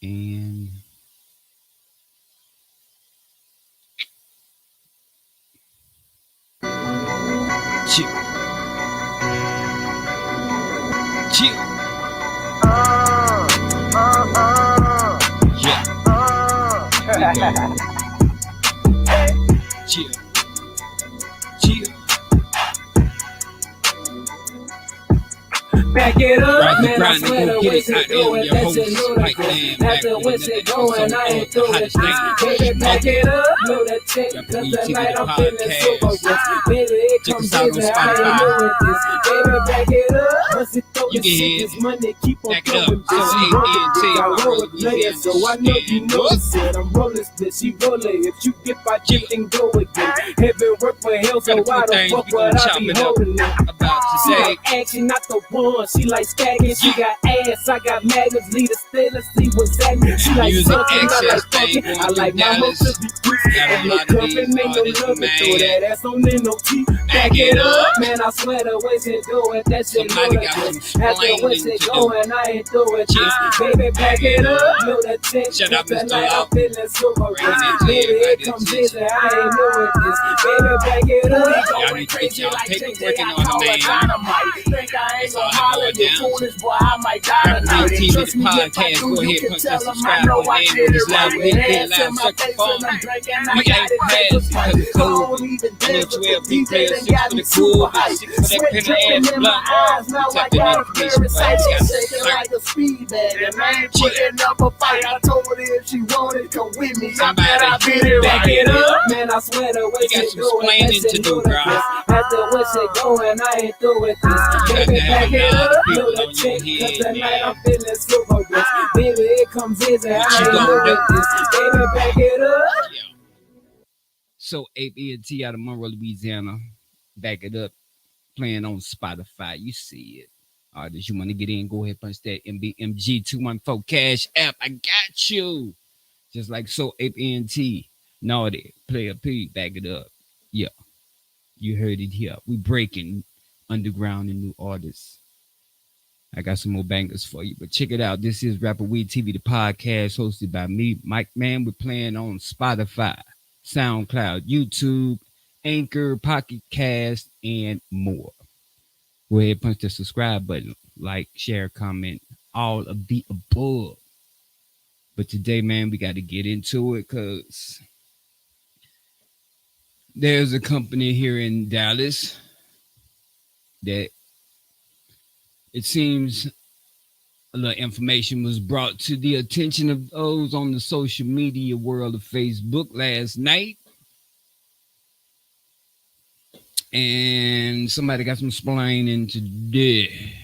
And chill. Chill. Yeah. Chill. Chill. Back it up, man, I grind, swear the go way get it. to I do am it, your that's host, it, Mike Man, back after with what's another it going, episode I ain't of through the it. hottest thing. Baby, back it up, know that check, RAPPERWEED cause TV, tonight the I'm feeling super podcast. rich. Baby, it Check comes us out on easy, I ain't Spotify. new with this. Baby, back it up, bust it throw You the can shit, hit this money keep on back it up. coming, bitch. So She rolling, AAND, bitch, I roll with Louisiana, players, so I know you know stand it. Said I'm rolling split, she rolling. If you get by dick, then go again. Heaven work for hell, so got a few why the things fuck we gonna would I chop be it up holding it? about She today. like action, not the one. She like skagging. She got ass, I got magnets. Lead a stay, let's see what's happening. She like Music sucking, I like access thing fucking. going I through like my hoes Dallas. to be free. Got a And no lot of cuffing, these ain't no artists loving. Throw mad. that ass on in no tea. Back it up, man. I swear the way she do it, that shit Somebody know got that some after what splaining she to do. going, I ain't doing Chill. this. Baby, back it up, know that chick. Shout out Mr. Tonight I'm Lawton. feeling super Bringing rich. it to Baby, it everybody's comes attention. easy, I ain't doing this. Baby, back it up. Y'all need to get y'all paper working on the man. Think I ain't gonna holler, you foolish boy, I might die RAPPERWEED tonight. TV, Trust the me, if I podcast. do, Go you ahead, can punch tell that them I subscribe know button I in did with it this loud, right. hit that Hands loud in my circle face phone. and I'm drinking, I We got got it pads paper because tight. it's cold. Don't even dance with 112 the big DJ, players, they 6 got for me the super cool, hype. 6 for that Sweat pen dripping and in my blunt. eyes, now I Tap in got a information, parasite. but She got shaking certain. like a speed bag, and I ain't putting up a fight. I told her if she wanted, come with me. I bet I beat it back right. it up. Man, I swear the way You got she some do it, that splaining shit to do, bro. ludicrous. After what she going, I ain't through with this. You got Baby, to have back a it lot of up, people know the on your chick, cause head, tonight I'm man. feeling super rich. Baby, it comes easy, I What you ain't gonna new do? with this. Baby, back it up. Yeah. So AAND out of Monroe, Louisiana. Back it up. Playing on Spotify. You see it. Artists, you want to get in, go ahead, punch that MBMG214 Cash App. I got you. Just like so APNT. Naughty. Player P. Back it up. Yeah. You heard it here. We breaking underground and new artists. I got some more bangers for you, but check it out. This is RAPPERWEED TV, the podcast hosted by me, Mike Man. We're playing on Spotify, SoundCloud, YouTube, Anchor, POCKETCAST, and more. Go ahead, punch the subscribe button, like, share, comment, all of the above. But today, man, we got to get into it because there's a company here in Dallas that it seems a little information was brought to the attention of those on the social media world of Facebook last night. And somebody got some splaining today.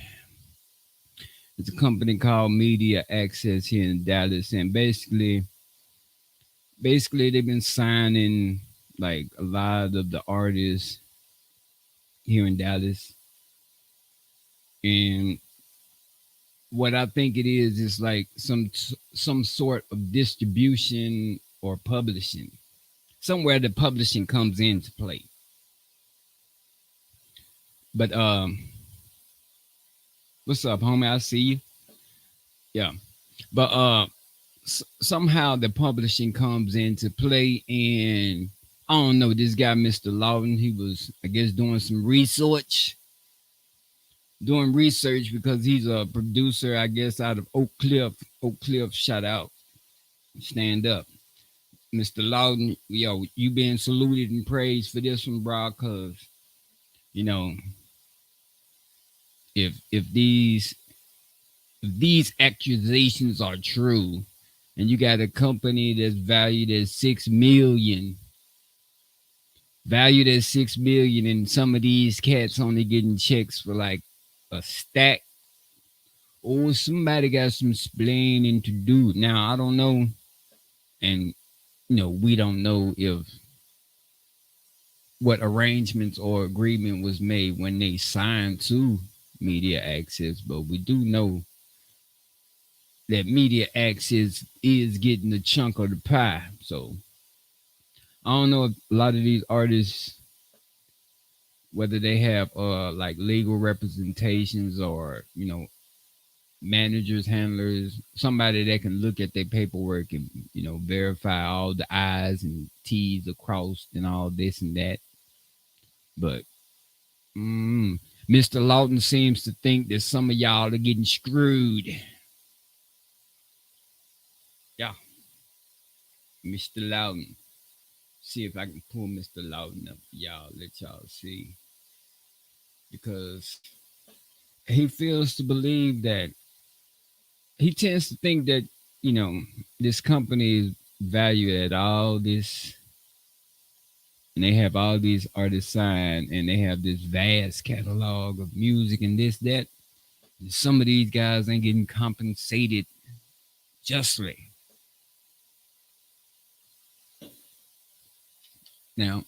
It's a company called Media Access here in Dallas. And basically they've been signing like a lot of the artists here in Dallas. And what I think it is like some sort of distribution or publishing. Somewhere the publishing comes into play. But what's up, homie? I see you. Yeah. But somehow the publishing comes into play, and I don't know, this guy, Mr.Lawton, he was, I guess, doing research because he's a producer, I guess, out of Oak Cliff, shout out, stand up. Mr. Lawton, yo, you being saluted and praised for this one, bro, because, you know, if these accusations are true, and you got a company that's valued at 6 million, and some of these cats only getting checks for like a stack, or somebody got some splaining to do. Now I don't know, and we don't know if what arrangements or agreement was made when they signed to Media Access, but we do know that Media Access is getting a chunk of the pie. So I don't know if a lot of these artists, whether they have like legal representations or managers, handlers, somebody that can look at their paperwork and verify all the I's and T's are crossed and all this and that. But mm, Mr. Lawton seems to think that some of y'all are getting screwed. Yeah, Mr. Lawton. See if I can pull Mr. Lawton up for y'all, let y'all see. Because he feels to believe that he tends to think that, this company is valued at all this, and they have all these artists signed, and they have this vast catalog of music and this, that. And some of these guys ain't getting compensated justly. Now,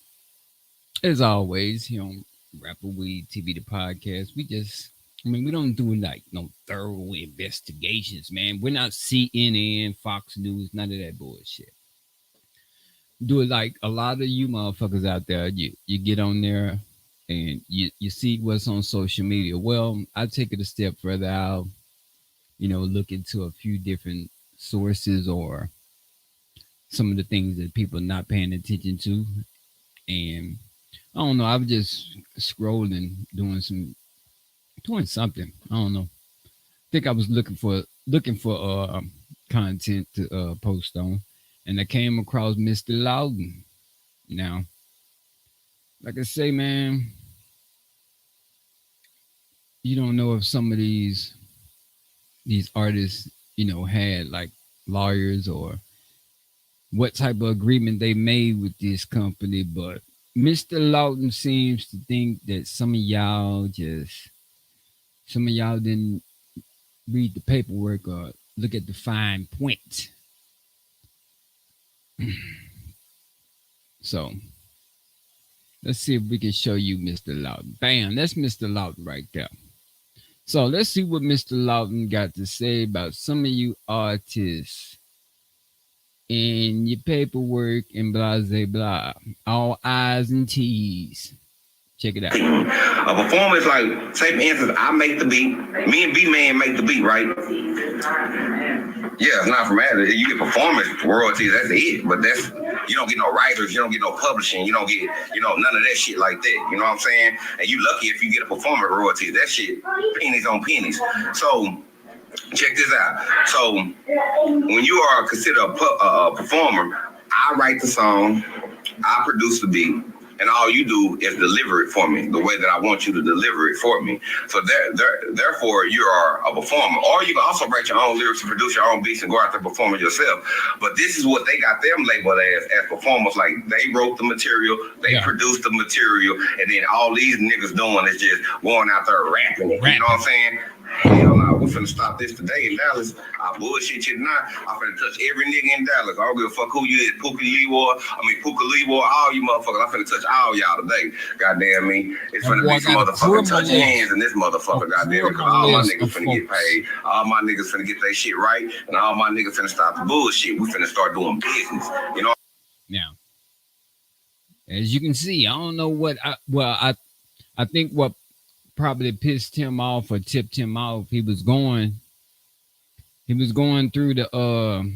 as always, here on RAPPERWEED TV, the podcast, we don't do like no thorough investigations, man. We're not CNN, Fox News, none of that bullshit. Do it like a lot of you motherfuckers out there. You get on there and you see what's on social media. Well, I take it a step further. I'll, look into a few different sources or some of the things that people are not paying attention to. And I don't know, I was just scrolling, doing something. I don't know. I think I was looking for content to post on, and I came across Mr. Lawton. Now, like I say, man, you don't know if some of these artists, had like lawyers or what type of agreement they made with this company, but Mr. Lawton seems to think that some of y'all didn't read the paperwork or look at the fine print. So let's see if we can show you Mr. Lawton. Bam, that's Mr. Lawton right there. So let's see what Mr. Lawton got to say about some of you artists in your paperwork and blah, blah, blah. All I's and T's. Check it out. A performance like, say for instance, I make the beat, me and B-Man make the beat, right? Yeah, it's not from that. You get performance royalties, that's it. But you don't get no writers, you don't get no publishing, you don't get, none of that shit like that. You know what I'm saying? And you lucky if you get a performance royalty. That shit, pennies on pennies. So check this out. So when you are considered a performer, I write the song, I produce the beat, and all you do is deliver it for me the way that I want you to deliver it for me. So therefore, you are a performer. Or you can also write your own lyrics and produce your own beats and go out there and perform it yourself. But this is what they got them labeled as performers. Like, they wrote the material, they produced the material, and then all these niggas doing is just going out there rapping it. You know what I'm saying? Hell no, we finna stop this today in Dallas. I bullshit you tonight. I'm finna touch every nigga in Dallas. I don't give a fuck who you is, Puka Lee, all you motherfuckers. I'm finna touch all y'all today. Goddamn me. It's finna be some motherfucking touching hands in this motherfucker, goddamn me. Because all my niggas finna get paid. All my niggas finna get their shit right. And all my niggas finna stop the bullshit. We finna start doing business. You know? Now, as you can see, I don't know what I think what probably pissed him off or tipped him off. He was going through the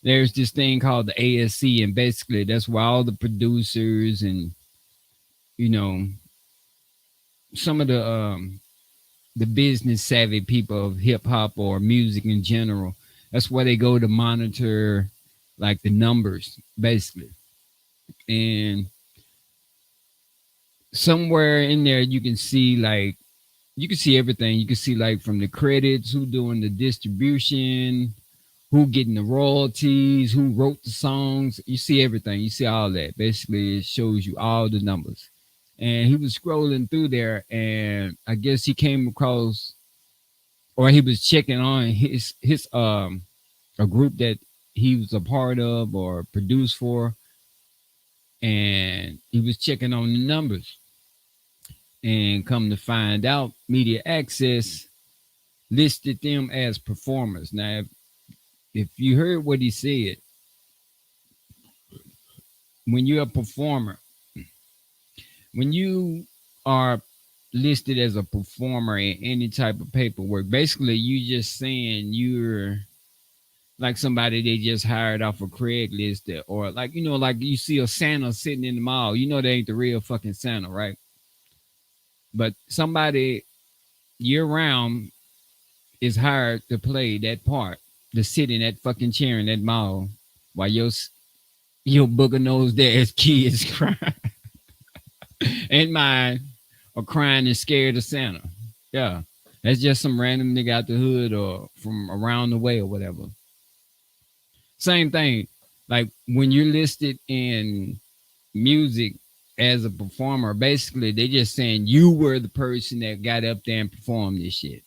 there's this thing called the ASC, and basically that's where all the producers and some of the business savvy people of hip hop or music in general, that's where they go to monitor like the numbers basically. And somewhere in there you can see everything. You can see like from the credits, who doing the distribution, who getting the royalties, who wrote the songs. You see everything. You see all that. Basically, it shows you all the numbers. And he was scrolling through there, and I guess he came across, or he was checking on his a group that he was a part of or produced for, and he was checking on the numbers. And come to find out, Media Access listed them as performers. Now, if you heard what he said, when you're a performer, when you are listed as a performer in any type of paperwork. Basically, you just saying you're like somebody they just hired off of Craigslist, or like, you know, like you see a Santa sitting in the mall. You know, they ain't the real fucking Santa, right? But somebody year round is hired to play that part, to sit in that fucking chair in that mall while your booger nose ass kids crying and mine are crying and scared of Santa. Yeah. That's just some random nigga out the hood or from around the way or whatever. Same thing. Like when you're listed in music as a performer, basically they just saying you were the person that got up there and performed this shit.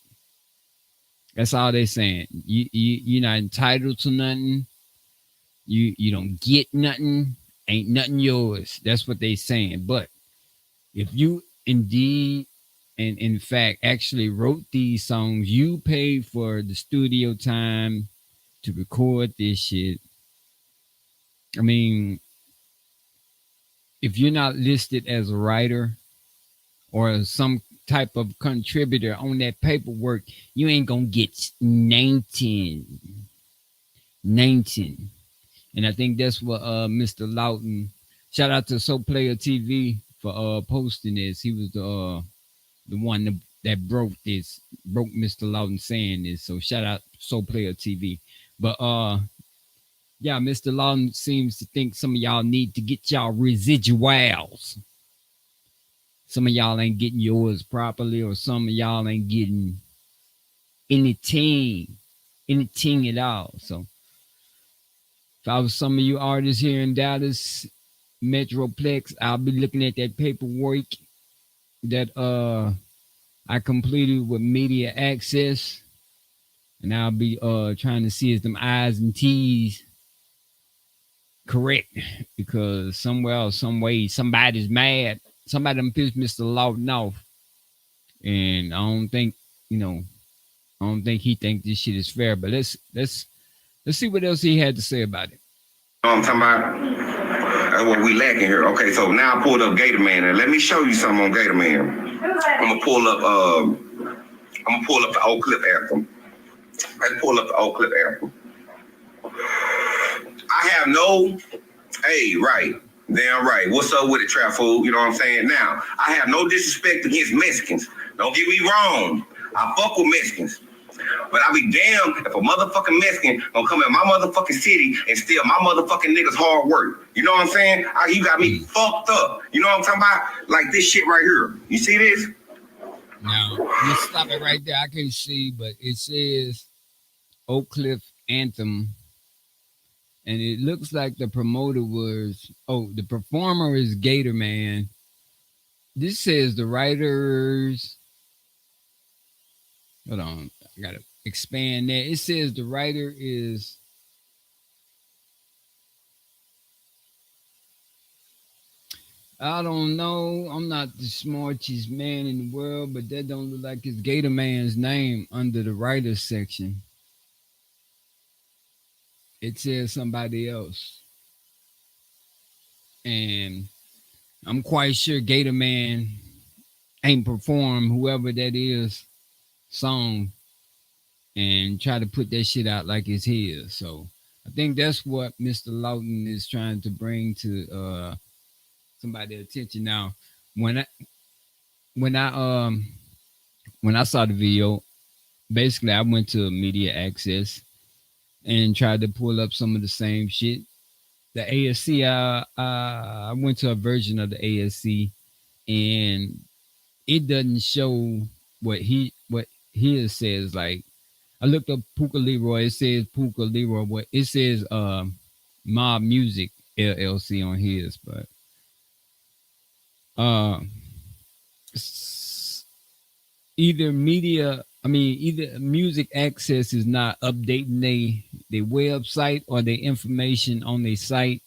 That's all they saying. You're not entitled to nothing. You don't get nothing. Ain't nothing yours. That's what they saying. But if you indeed and in fact actually wrote these songs, you paid for the studio time to record this shit. I mean, if you're not listed as a writer or some type of contributor on that paperwork, you ain't gonna get 19. And I think that's what Mr.Lawton, shout out to Soul Player TV for posting this. He was the one that broke Mr. Lawton saying this. So shout out Soul Player TV. But yeah, Mr. Lawton seems to think some of y'all need to get y'all residuals. Some of y'all ain't getting yours properly, or some of y'all ain't getting anything at all. So if I was some of you artists here in Dallas Metroplex, I'll be looking at that paperwork that I completed with media access, and I'll be trying to see if them I's and T's correct, because somewhere else, some way, somebody's mad. Somebody done pissed Mr. Lawton off, and I don't think he think this shit is fair. But let's see what else he had to say about it. I'm talking about. That's what we lacking here. Okay, so now I pulled up Gator Man, and let me show you something on Gator Man. I'm gonna pull up the Oak Cliff anthem. Let's pull up the Oak Cliff anthem. I have no, hey, right, damn right. What's up with it, trap fool? You know what I'm saying? Now, I have no disrespect against Mexicans. Don't get me wrong. I fuck with Mexicans. But I be damned if a motherfucking Mexican gonna come in my motherfucking city and steal my motherfucking niggas' hard work. You know what I'm saying? You got me fucked up. You know what I'm talking about? Like this shit right here. You see this? Now, let's stop it right there. I can't see, but it says Oak Cliff Anthem. And it looks like the promoter was, the performer is Gator Man. This says the writers. Hold on. I got to expand that. It says the writer is. I don't know. I'm not the smartest man in the world, but that don't look like it's Gator Man's name under the writers section. It says somebody else. And I'm quite sure Gator Man ain't performed whoever that is song and try to put that shit out like it's his. So I think that's what Mr. Lawton is trying to bring to somebody's attention. Now, when I saw the video, basically I went to media access and tried to pull up some of the same shit. The ASC, I went to a version of the ASC, and it doesn't show what his says. Like, I looked up Puka Leroy. It says Puka Leroy. What it says, Mob Music LLC on his, but either music access is not updating their website or their information on their site,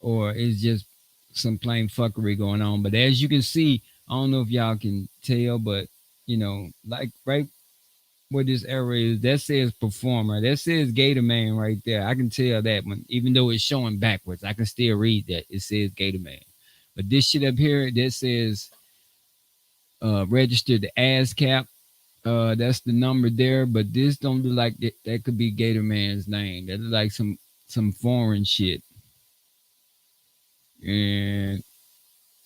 or it's just some plain fuckery going on. But as you can see, I don't know if y'all can tell, but like right where this arrow is, that says performer. That says Gator Man right there. I can tell that one, even though it's showing backwards, I can still read that. It says Gator Man. But this shit up here, that says registered the ASCAP. That's the number there, but this don't look like that could be Gator Man's name. That look like some foreign shit. And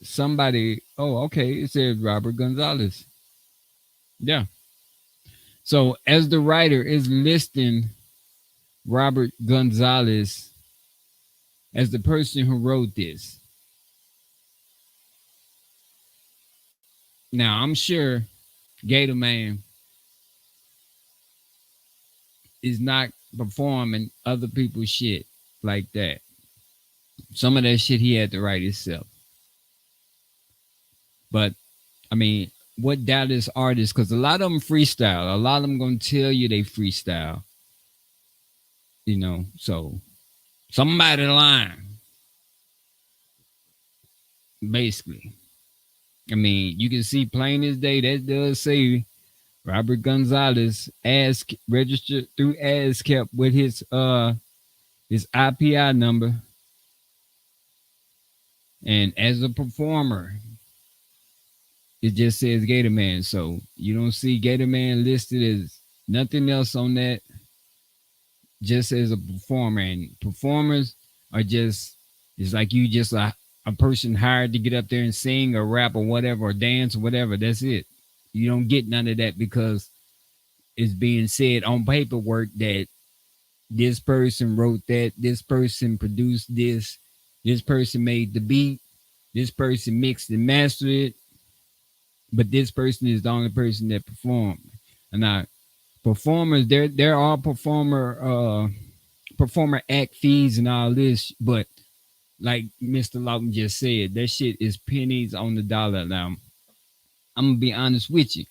somebody, oh, okay, it says Robert Gonzalez. Yeah. So as the writer is listing Robert Gonzalez as the person who wrote this. Now I'm sure Gator Man is not performing other people's shit like that. Some of that shit he had to write himself. But I mean, what doubt is artists? Because a lot of them freestyle. A lot of them gonna tell you they freestyle. You know, so somebody lying. Basically. I mean, you can see plain as day that does say Robert Gonzalez registered through ASCAP with his IPI number. And as a performer, it just says Gator Man. So you don't see Gator Man listed as nothing else on that, just as a performer. And performers are just, it's like you just a person hired to get up there and sing or rap or whatever, or dance or whatever. That's it. You don't get none of that because it's being said on paperwork that this person wrote that, this person produced this person made the beat, this person mixed and mastered it, but this person is the only person that performed. And now performers, there are performer act fees and all this, but like Mr. Lawton just said, that shit is pennies on the dollar. Now, I'm gonna be honest with you.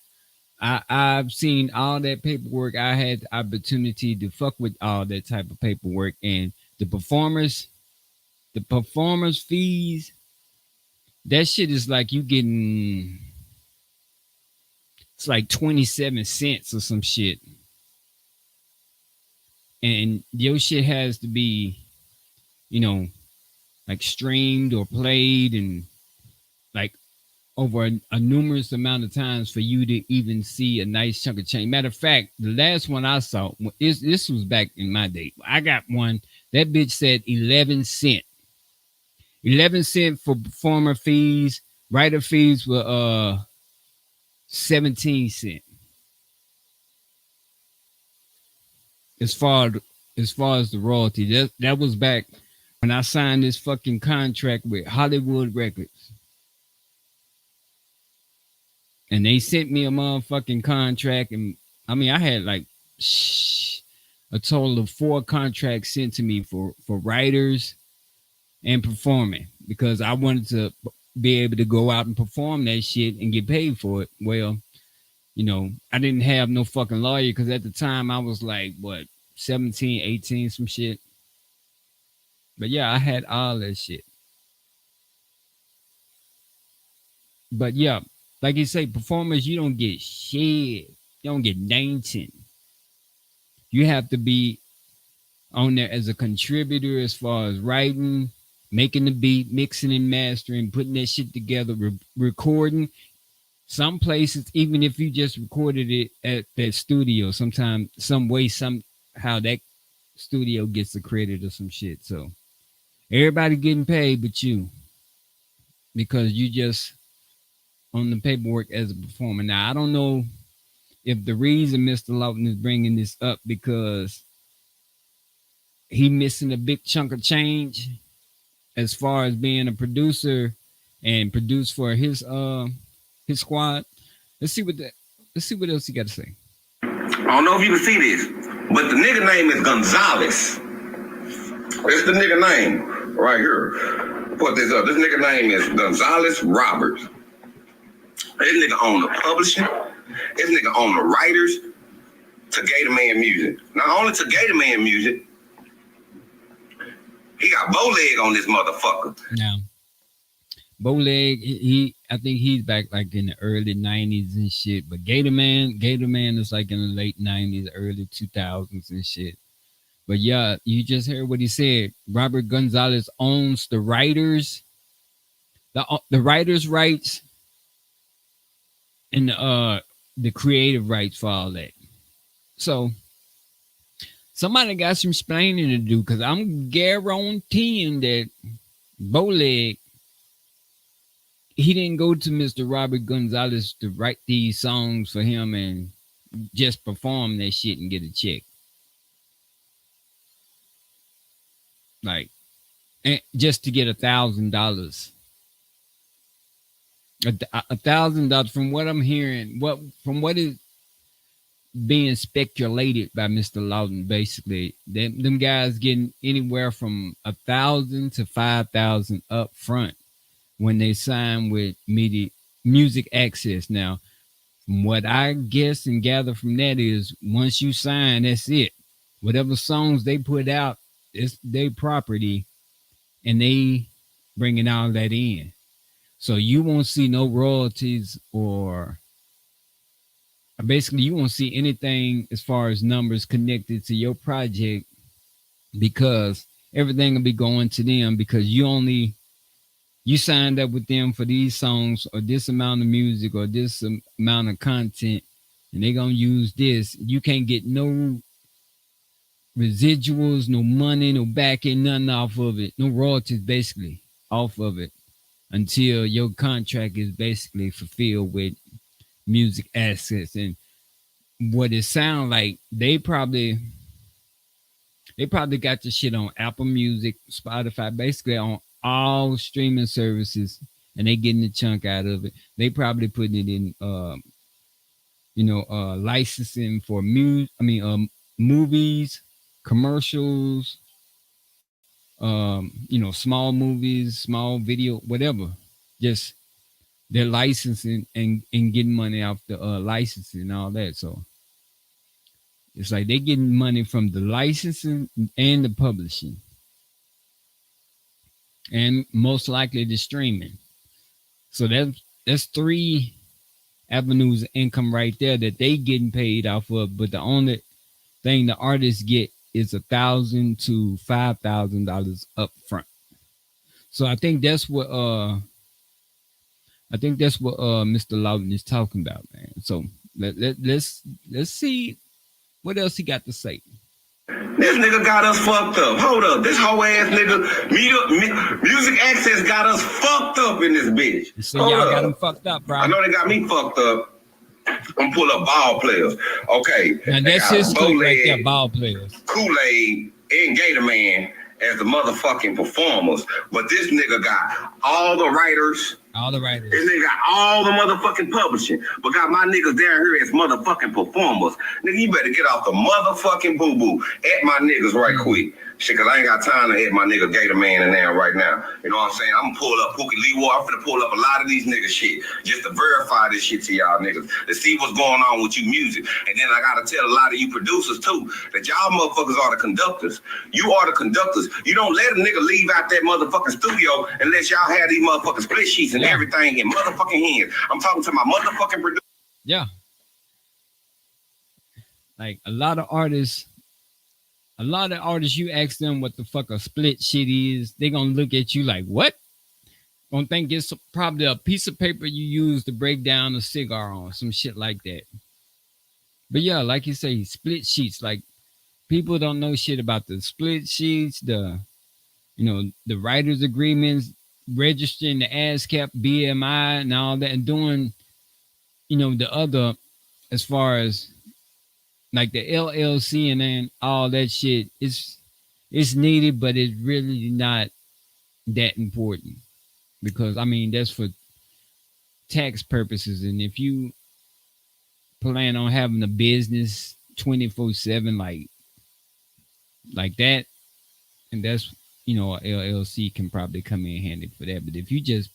I've seen all that paperwork. I had the opportunity to fuck with all that type of paperwork, and the performers fees, that shit is like you getting, it's like 27 cents or some shit. And your shit has to be, you know, like streamed or played and like over a numerous amount of times for you to even see a nice chunk of change. Matter of fact, the last one I saw, this was back in my day. I got one, that bitch said 11 cent. 11 cent for performer fees. Writer fees were 17 cent. As far as the royalty, that was back when I signed this fucking contract with Hollywood Records. And they sent me a motherfucking contract. And I mean, I had like a total of 4 contracts sent to me for writers and performing, because I wanted to be able to go out and perform that shit and get paid for it. Well, you know, I didn't have no fucking lawyer because at the time I was like, what, 17, 18, some shit. But yeah, I had all that shit. But yeah, like you say, performers, you don't get shit. You don't get nothing. You have to be on there as a contributor as far as writing, making the beat, mixing and mastering, putting that shit together, recording. Some places, even if you just recorded it at that studio, sometime, some way, somehow that studio gets the credit or some shit. So everybody getting paid but you, because you just on the paperwork as a performer. Now, I don't know if the reason Mr. Lawton is bringing this up because he missing a big chunk of change as far as being a producer and produce for his squad. Let's see what else he got to say. I don't know if you can see this, but the nigga name is Gonzalez. It's the nigga name right here. Put this up. This nigga name is Gonzalez Roberts. This nigga own the publishing. This nigga own the writers to Gator Man Music. Not only to Gator Man Music, he got Bowleg on this motherfucker. Now, Bowleg, I think he's back like in the early 90s and shit. But Gator Man is like in the late 90s, early 2000s and shit. But yeah, you just heard what he said. Robert Gonzalez owns the writers, the writers' rights and the creative rights for all that. So somebody got some explaining to do, because I'm guaranteeing that Bowleg, he didn't go to Mr. Robert Gonzalez to write these songs for him and just perform that shit and get a check. Like, and just to get $1,000. $1,000 from what I'm hearing, from what is being speculated by Mr. Lawton, basically, them guys getting anywhere from 1,000 to 5,000 up front when they sign with music access. Now, from what I guess and gather from that is, once you sign, that's it. Whatever songs they put out, it's their property, and they bringing all that in. So you won't see no royalties, or basically you won't see anything as far as numbers connected to your project, because everything will be going to them, because you signed up with them for these songs or this amount of music or this amount of content, and they're going to use this. You can't get no residuals, no money, no backing, nothing off of it. No royalties, basically, off of it, until your contract is basically fulfilled with music assets. And what it sounds like, they probably got the shit on Apple Music, Spotify, basically on all streaming services, and they getting a chunk out of it. They probably putting it in licensing for movies, commercials, small movies, small video, whatever. Just they're licensing and getting money off the licensing and all that. So it's like they getting money from the licensing and the publishing, and most likely the streaming. So that's three avenues of income right there that they getting paid off of. But the only thing the artists get is $1,000 to $5,000 up front. So I think that's what Mr. Lawton is talking about, man. So let's see what else he got to say. This nigga got us fucked up. Hold up. This whole ass nigga, music access got us fucked up in this bitch. So y'all got him fucked up, bro. I know they got me fucked up. I'm pull up ball players. Okay. And that's his clip right there, ball players. Kool-Aid and Gator Man as the motherfucking performers. But this nigga got all the writers. All the writers. This nigga got all the motherfucking publishing. But got my niggas down here as motherfucking performers. Nigga, you better get off the motherfucking boo-boo. At my niggas right quick. Shit, cause I ain't got time to hit my nigga Gator Man in there right now. You know what I'm saying? I'm gonna pull up Pookie Lee War. I'm finna pull up a lot of these niggas shit just to verify this shit to y'all niggas, to see what's going on with you music. And then I gotta tell a lot of you producers too, that y'all motherfuckers are the conductors. You are the conductors. You don't let a nigga leave out that motherfucking studio unless y'all have these motherfucking split sheets and everything in motherfucking hands. I'm talking to my motherfucking producer. Yeah. Like a lot of artists, you ask them what the fuck a split shit is, they gonna look at you like, what? Gonna think it's probably a piece of paper you use to break down a cigar on, some shit like that. But yeah, like you say, split sheets. Like, people don't know shit about the split sheets, the writers' agreements, registering the ASCAP, BMI, and all that, and doing, the other, as far as like the LLC and then all that shit. It's needed, but it's really not that important, because I mean that's for tax purposes. And if you plan on having a business 24/7 like that, and that's a LLC can probably come in handy for that. But if you just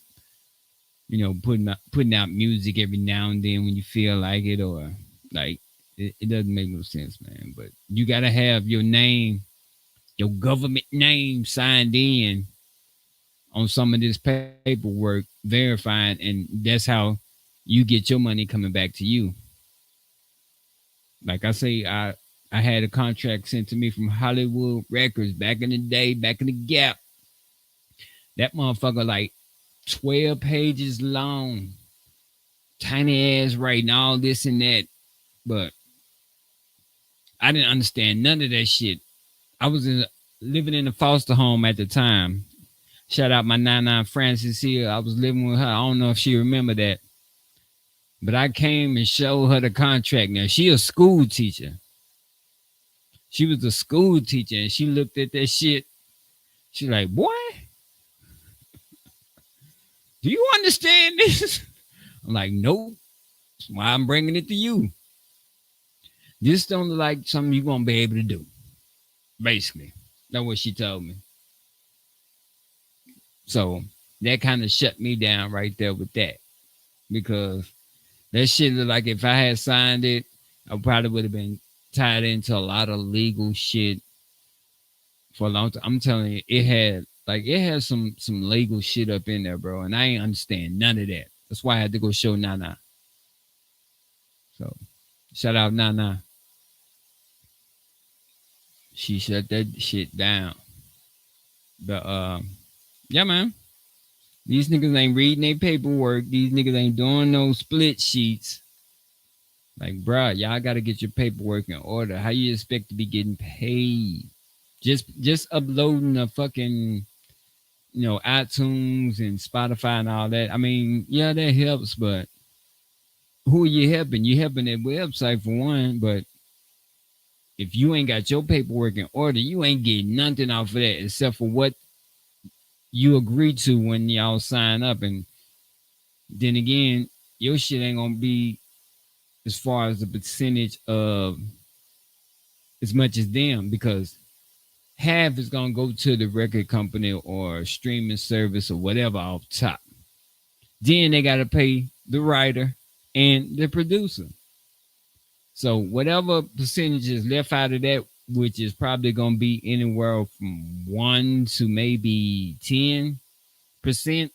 putting out music every now and then when you feel like it, or like, it doesn't make no sense, man. But you got to have your name, your government name signed in on some of this paperwork, verifying, and that's how you get your money coming back to you. Like I say, I had a contract sent to me from Hollywood Records back in the day, back in the Gap. That motherfucker like 12 pages long. tiny ass writing, all this and that. But I didn't understand none of that shit. I was living in a foster home at the time. Shout out my 99 Francis here. I was living with her. I don't know if she remember that. But I came and showed her the contract. Now, she a school teacher. She was a school teacher, and she looked at that shit. She like, boy, do you understand this? I'm like, nope. That's why I'm bringing it to you. This don't look like something you're going to be able to do. Basically. That's what she told me. So that kind of shut me down right there with that. Because that shit looked like if I had signed it, I probably would have been tied into a lot of legal shit for a long time. I'm telling you, it had some legal shit up in there, bro. And I ain't understand none of that. That's why I had to go show Nana. So shout out Nana. She shut that shit down. But yeah, man. These niggas ain't reading their paperwork. These niggas ain't doing no split sheets. Like, bruh, y'all got to get your paperwork in order. How you expect to be getting paid? Just uploading a fucking, iTunes and Spotify and all that. I mean, yeah, that helps, but who are you helping? You helping that website for one, but if you ain't got your paperwork in order, you ain't getting nothing off of that except for what you agreed to when y'all sign up. And then again, your shit ain't gonna be as far as the percentage of as much as them, because half is gonna go to the record company or streaming service or whatever off top. Then they gotta pay the writer and the producer. So whatever percentage is left out of that, which is probably gonna be anywhere from 1 to maybe 10%.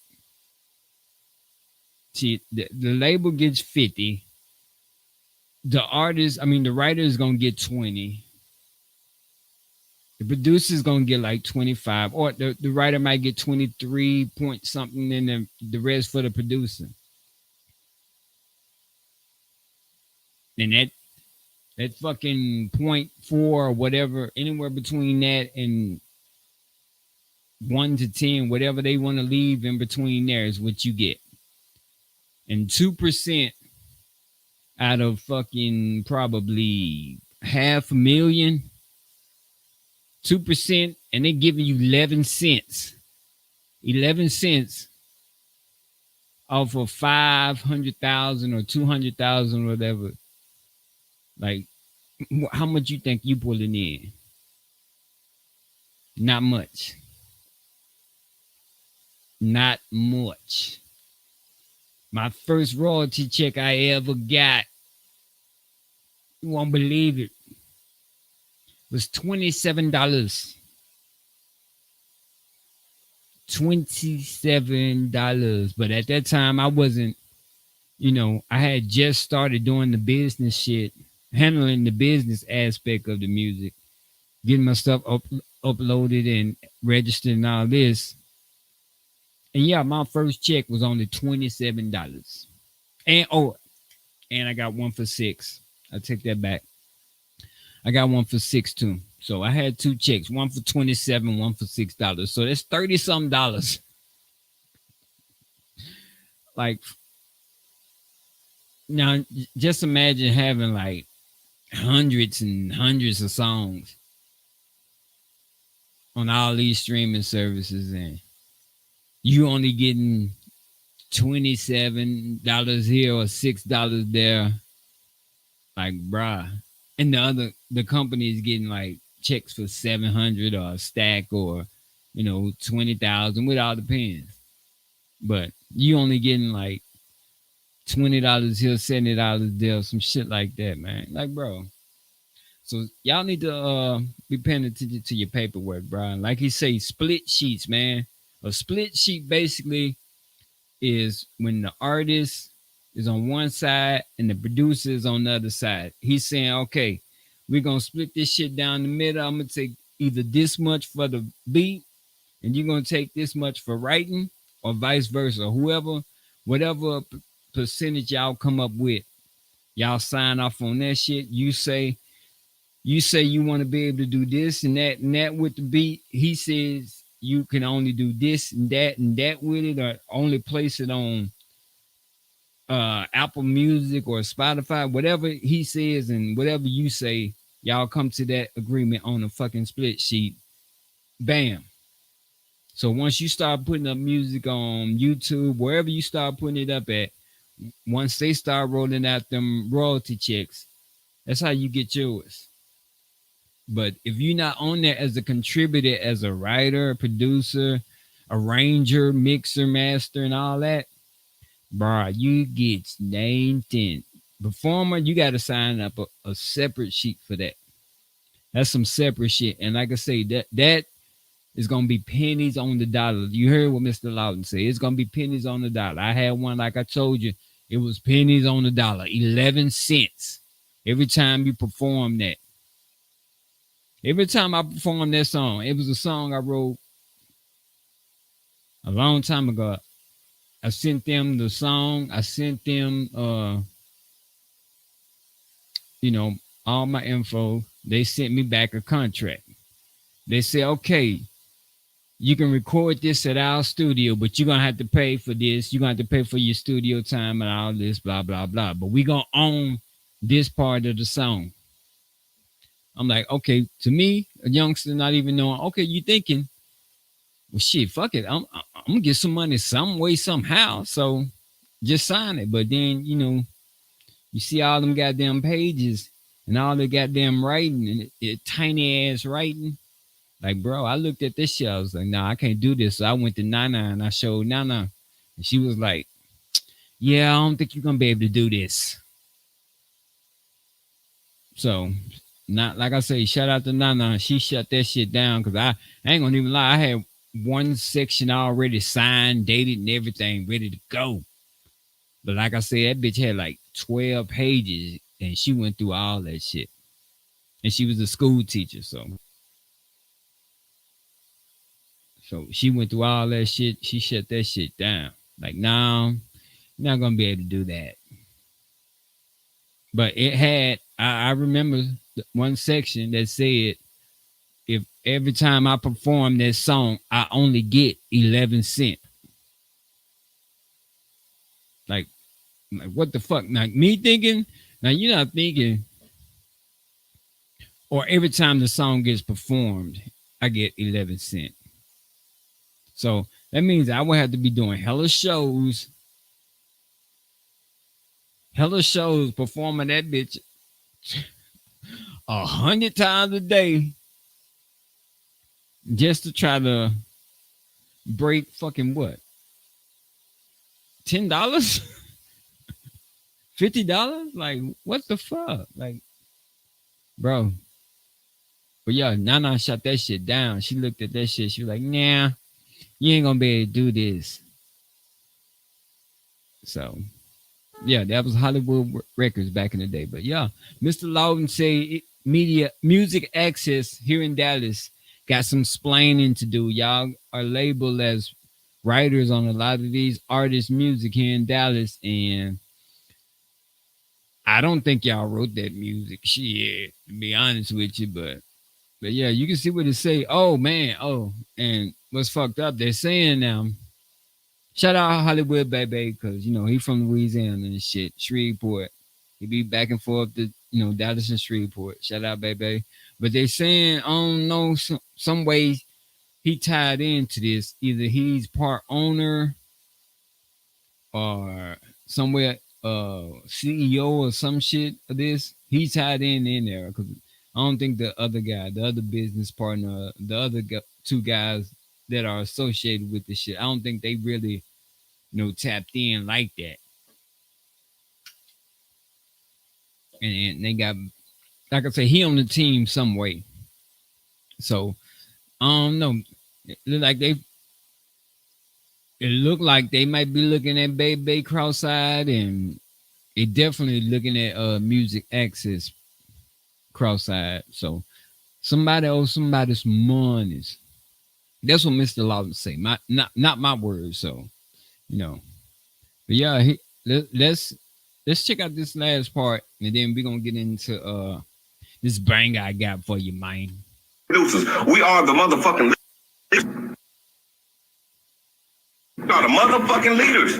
See, the label gets 50. The writer is gonna get 20. The producer's gonna get like 25, or the writer might get 23 point something, and then the rest for the producer. And that fucking 0.4 or whatever, anywhere between that and 1 to 10, whatever they want to leave in between there is what you get. And 2% out of fucking probably 500,000, 2%, and they giving you 11 cents. 11 cents off of 500,000 or 200,000 or whatever. Like, how much you think you pulling in? Not much. Not much. My first royalty check I ever got, you won't believe it, was $27. $27. But at that time, I wasn't, I had just started doing the business shit, handling the business aspect of the music, getting my stuff uploaded and registered and all this. And yeah, my first check was only $27. And I got one for $6. I take that back. I got one for $6 too. So I had 2 checks, one for $27, one for $6. So that's $30-some. Like, now just imagine having like hundreds and hundreds of songs on all these streaming services, and you only getting $27 here or $6 there. Like, bruh. And the company is getting like checks for $700 or a stack, or, 20,000, with all the pens. But you only getting like $20 here, $70 there, some shit like that, man. Like, bro. So y'all need to be paying attention to your paperwork, bro. And like he say, split sheets, man. A split sheet basically is when the artist is on one side and the producer is on the other side. He's saying, okay, we're going to split this shit down the middle. I'm going to take either this much for the beat, and you're going to take this much for writing, or vice versa. Whatever percentage y'all come up with, y'all sign off on that shit. You say you want to be able to do this and that with the beat. He says you can only do this and that with it, or only place it on Apple Music or Spotify, whatever he says and whatever you say, y'all come to that agreement on a fucking split sheet. Bam. So once you start putting up music on YouTube, wherever you start putting it up at, once they start rolling out them royalty checks, that's how you get yours. But if you're not on there as a contributor, as a writer, producer, arranger, mixer, master, and all that, bro, you get named in. Performer, you got to sign up a separate sheet for that. That's some separate shit. And like I say, that is going to be pennies on the dollar. You heard what Mr. Lawton said. It's going to be pennies on the dollar. I had one, like I told you, it was pennies on the dollar, 11 cents every time you perform that. Every time I performed that song, it was a song I wrote a long time ago. I sent them the song. I sent them, all my info. They sent me back a contract. They said, okay, you can record this at our studio, but you're going to have to pay for this. You're going to have to pay for your studio time and all this, blah, blah, blah. But we're going to own this part of the song. I'm like, okay, to me, a youngster not even knowing, okay, you thinking, well, shit, fuck it. I'm going to get some money some way, somehow. So just sign it. But then, you see all them goddamn pages and all the goddamn writing and it tiny ass writing. Like, bro, I looked at this shit. I was like, nah, I can't do this. So I went to Nana and I showed Nana. And she was like, yeah, I don't think you're going to be able to do this. So, not like I say, shout out to Nana. She shut that shit down because I ain't going to even lie. I had one section already signed, dated, and everything ready to go. But like I said, that bitch had like 12 pages and she went through all that shit. And she was a school teacher, so she went through all that shit. She shut that shit down. Like, no, you're not going to be able to do that. But it had, I remember one section that said, if every time I perform that song, I only get 11 cents. Like what the fuck? Now, me thinking, now you're not thinking, or every time the song gets performed, I get 11 cents. So that means I would have to be doing hella shows, performing that bitch 100 times a day just to try to break fucking what? $10? $50? Like, what the fuck? Like, bro. But yeah, Nana shut that shit down. She looked at that shit. She was like, nah, you ain't gonna be able to do this. So, yeah, that was Hollywood Records back in the day. But yeah, Mr. Lawton say music access here in Dallas got some splaining to do. Y'all are labeled as writers on a lot of these artists' music here in Dallas, and I don't think y'all wrote that music. Shit, to be honest with you, but yeah, you can see what it say. Oh man, and what's fucked up? They're saying now. Shout out Hollywood baby, because he from Louisiana and shit. Shreveport. He be back and forth to Dallas and Shreveport. Shout out baby. But they saying I don't know some ways he tied into this. Either he's part owner or somewhere CEO or some shit of this. He tied in there because I don't think the other guy, the other business partner, the other two guys that are associated with this shit, I don't think they really tapped in like that. And they got, like I say, he on the team some way. So I don't know. It looked like they might be looking at Baby cross-eyed, and it definitely looking at music access cross-eyed. So somebody owes somebody some monies. That's what Mr. Lawton say. Not my words. So, but yeah, let's check out this last part, and then we're gonna get into this bang I got for you, man. Producers, we are the motherfucking leaders. We are the motherfucking leaders.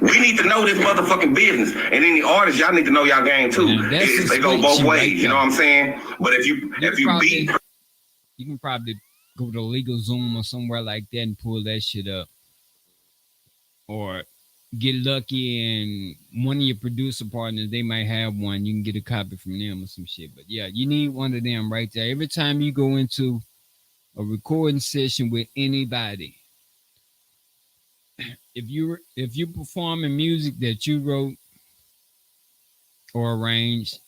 We need to know this motherfucking business. And any artists, y'all need to know y'all game too. They go both ways, right, you know what I'm saying? But if you beat, you can probably go to LegalZoom or somewhere like that and pull that shit up. Or get lucky and one of your producer partners, they might have one. You can get a copy from them or some shit. But yeah, you need one of them right there. Every time you go into a recording session with anybody, if you're performing music that you wrote or arranged,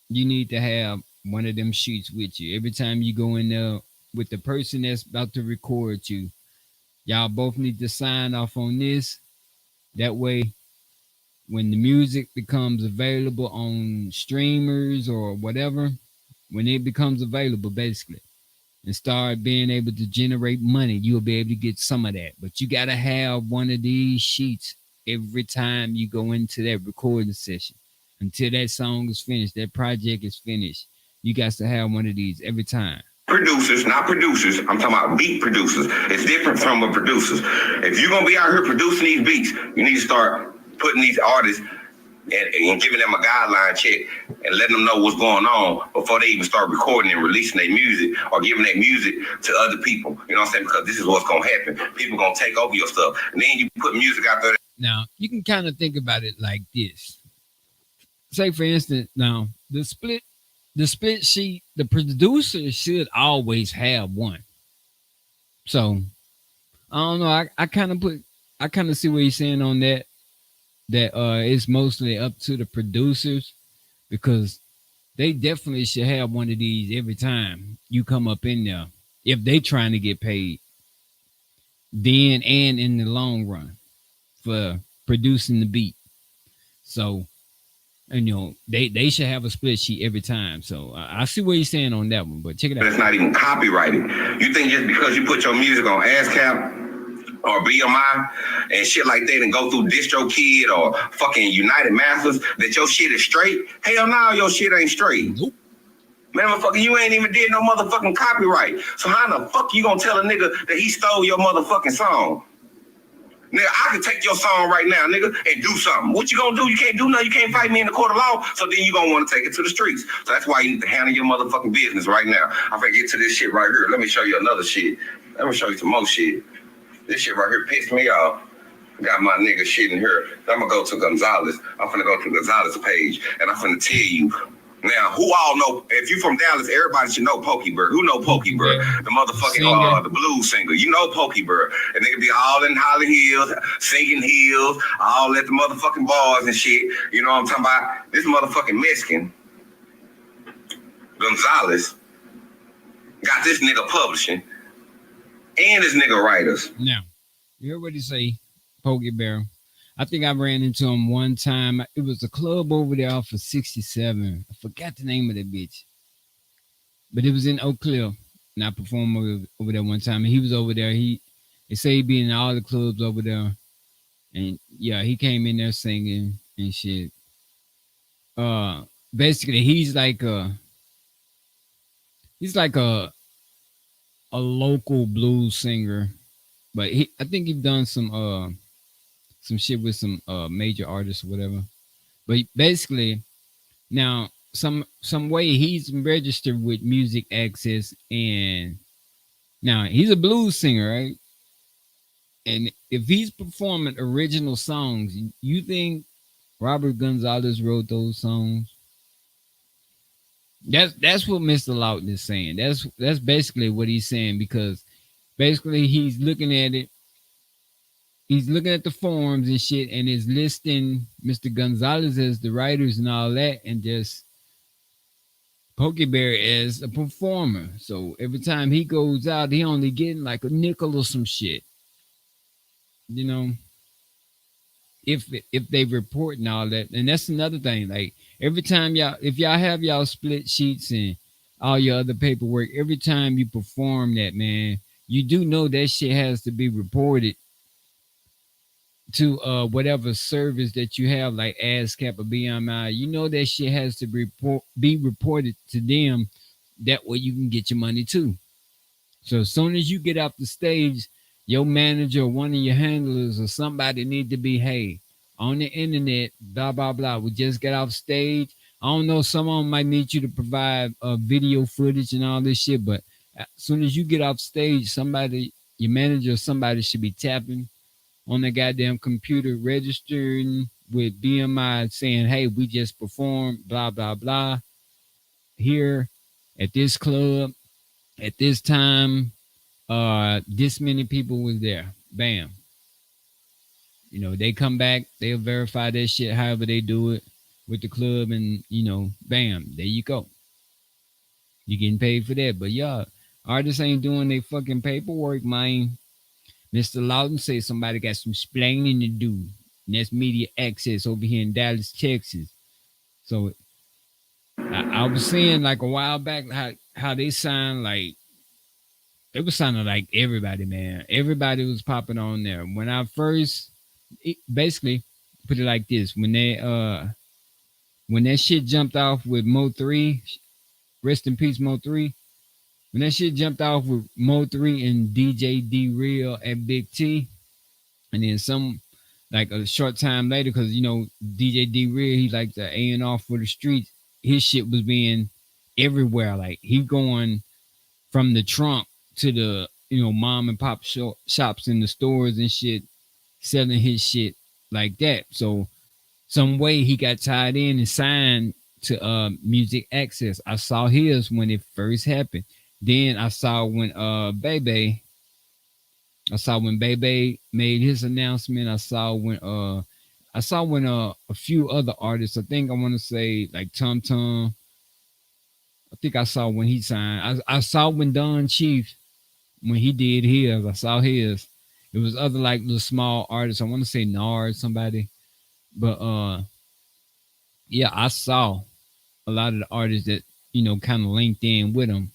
you need to have one of them sheets with you. Every time you go in there with the person that's about to record you, y'all both need to sign off on this. That way, when the music becomes available on streamers or whatever, when it becomes available, basically, and start being able to generate money, you'll be able to get some of that. But you got to have one of these sheets every time you go into that recording session until that song is finished, that project is finished. You got to have one of these every time. Producers, not producers. I'm talking about beat producers. It's different from a producers. If you're going to be out here producing these beats, you need to start putting these artists and giving them a guideline check and letting them know what's going on before they even start recording and releasing their music or giving their music to other people. You know what I'm saying? Because this is what's going to happen. People going to take over your stuff. And then you put music out there. Now, you can kind of think about it like this. Say, for instance, now, the split sheet, the producer should always have one. So, I don't know. I kind of see what he's saying on that. That it's mostly up to the producers because they definitely should have one of these every time you come up in there if they trying to get paid then and in the long run for producing the beat. So, and you know, they should have a split sheet every time. So I see what you're saying on that one, but check it out. It's not even copyrighted. You think just because you put your music on ASCAP or BMI and shit like that and go through DistroKid or fucking United Masters that your shit is straight? Hell no, your shit ain't straight. Nope. Man, motherfucker, you ain't even did no motherfucking copyright. So how the fuck you gonna tell a nigga that he stole your motherfucking song? Nigga, I can take your song right now, nigga, and do something. What you gonna do? You can't do nothing. You can't fight me in the court of law. So then you gonna want to take it to the streets. So that's why you need to handle your motherfucking business right now. I'm gonna get to this shit right here. Let me show you another shit. Let me show you some more shit. This shit right here pissed me off. Got my nigga shit in here. I'm gonna go to Gonzalez. I'm finna go to Gonzalez page, and I'm finna tell you. Now, who all know, if you from Dallas, everybody should know Pokey Bird. Who know Pokey Bird? The motherfucking, the blues singer. You know Pokey Bird. And they could be all in Holly Hills, singing hills, all at the motherfucking bars and shit. You know what I'm talking about? This motherfucking Mexican, Gonzalez, got this nigga publishing and this nigga writers. Now, you heard what he say, Pokey Bear. I think I ran into him one time. It was a club over there off of 67. I forgot the name of that bitch. But it was in Oak Cliff. And I performed over there one time. And he was over there. They say he be in all the clubs over there. And yeah, he came in there singing and shit. Basically, he's like a local blues singer. But I think he's done some shit with some major artists or whatever. But basically, now some way he's registered with Music Access, and now he's a blues singer, right? And if he's performing original songs, you think Robert Gonzalez wrote those songs? That's what Mr.Lawton is saying. That's basically what he's saying, because basically he's looking at it. He's looking at the forms and shit, and is listing Mr. Gonzalez as the writers and all that, and just Pokey Bear as a performer. So every time he goes out, he only getting like a nickel or some shit. You know, if they report and all that. And that's another thing. Like every time if y'all have y'all split sheets and all your other paperwork, every time you perform that, man, you do know that shit has to be reported to whatever service that you have, like ASCAP or BMI, you know that shit has to be reported to them. That way you can get your money too. So as soon as you get off the stage, your manager or one of your handlers or somebody need to be, hey, on the internet, blah, blah, blah. We just got off stage. I don't know, someone might need you to provide video footage and all this shit, but as soon as you get off stage, somebody, your manager or somebody should be tapping on the goddamn computer, registering with BMI saying, hey, we just performed, blah, blah, blah, here at this club at this time. This many people was there. Bam. You know, they come back, they'll verify that shit however they do it with the club, and you know, bam, there you go. You getting paid for that. But yeah, artists ain't doing their fucking paperwork, man. Mr.Lawton said somebody got some splaining to do. And that's media access over here in Dallas, Texas. So I was saying like a while back how they signed, like it was sounding like everybody, man. Everybody was popping on there. When I first basically put it like this, when that shit jumped off with Mo 3, rest in peace, Mo 3. When that shit jumped off with Mo 3 and DJ D Real and Big T, and then some like a short time later, because you know DJ D Real, he like the A&R for the streets. His shit was being everywhere. Like he going from the trunk to the mom and pop shops in the stores and shit, selling his shit like that. So some way he got tied in and signed to Music Access. I saw his when it first happened. Then I saw when Bebe made his announcement. I saw when a few other artists, I think I want to say like Tum Tum. I think I saw when he signed. I saw when Don Chief, when he did his, I saw his. It was other like little small artists. I want to say Nard, somebody. But yeah, I saw a lot of the artists that, kind of linked in with him.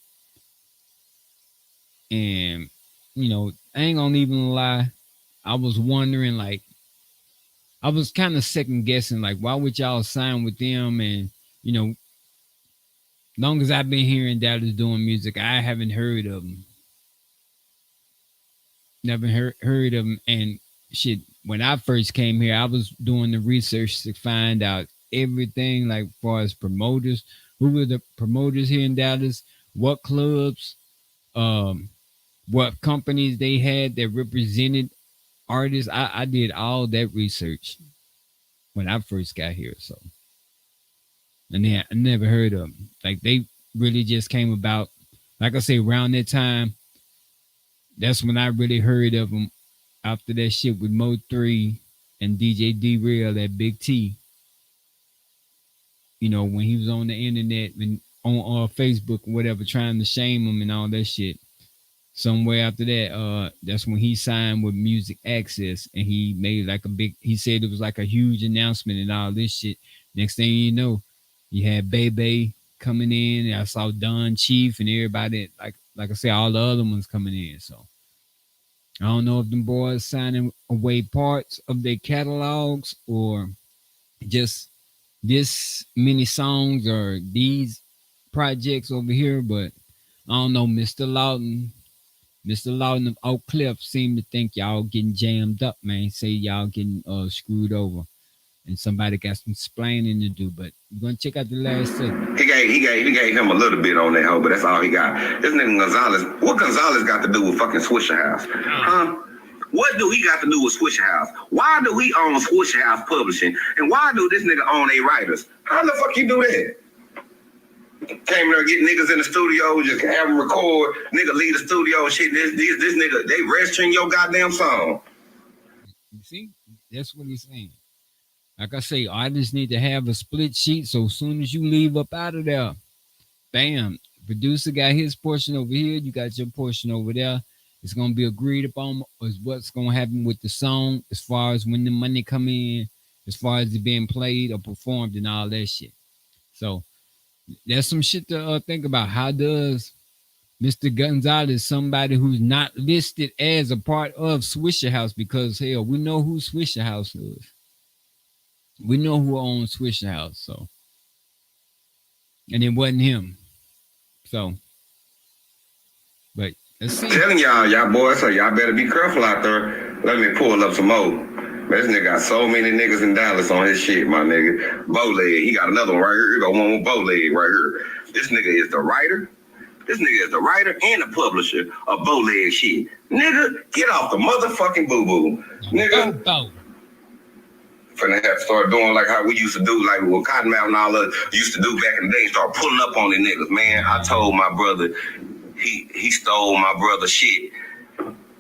And, I ain't gonna even lie. I was wondering, like, I was kind of second guessing, like, why would y'all sign with them? And, long as I've been here in Dallas doing music, I haven't heard of them. Never heard of them. And shit, when I first came here, I was doing the research to find out everything, like as far as promoters, who were the promoters here in Dallas, what clubs, what companies they had that represented artists. I did all that research when I first got here. So, and then I never heard of them. Like they really just came about, like I say, around that time. That's when I really heard of them. After that shit with Mo 3 and DJ D Real at Big T. When he was on the internet and on Facebook or whatever, trying to shame him and all that shit. Somewhere after that, that's when he signed with Music Access, and he made like he said it was like a huge announcement and all this shit. Next thing you know, you had Bebe coming in, and I saw Don Chief and everybody, like I said, all the other ones coming in. So I don't know if them boys signing away parts of their catalogs or just this many songs or these projects over here, but I don't know. Mr. Lawton of Oak Cliff seemed to think y'all getting jammed up, man. Say y'all getting screwed over, and somebody got some splaining to do. But we're gonna check out the last segment. He gave him a little bit on that hoe, but that's all he got. This nigga Gonzalez, what Gonzalez got to do with fucking Swisher House? Huh? What do he got to do with Swisher House? Why do he own Swisher House Publishing? And why do this nigga own A writers? How the fuck you do that? Came there, get niggas in the studio, just have them record, nigga leave the studio and shit. This nigga, they registering your goddamn song. You see? That's what he's saying. Like I say, artists need to have a split sheet, so as soon as you leave up out of there, bam, producer got his portion over here, you got your portion over there. It's going to be agreed upon as what's going to happen with the song as far as when the money come in, as far as it being played or performed and all that shit. So there's some shit to think about. How does Mr. Gonzalez, somebody who's not listed as a part of Swisher House, because hell, we know who Swisher House is. We know who owns Swisher House, so, and it wasn't him. So, but let's see. Telling y'all boys, so y'all better be careful out there. Let me pull up some more. Man, this nigga got so many niggas in Dallas on his shit, my nigga. Bowleg, he got another one right here. He got one with Bowleg right here. This nigga is the writer. This nigga is the writer and the publisher of Bowleg shit. Nigga, get off the motherfucking boo-boo. Nigga. Finna have to start doing like how we used to do, like what Cottonmouth and all that used to do back in the day, start pulling up on the niggas. Man, I told my brother, he stole my brother's shit.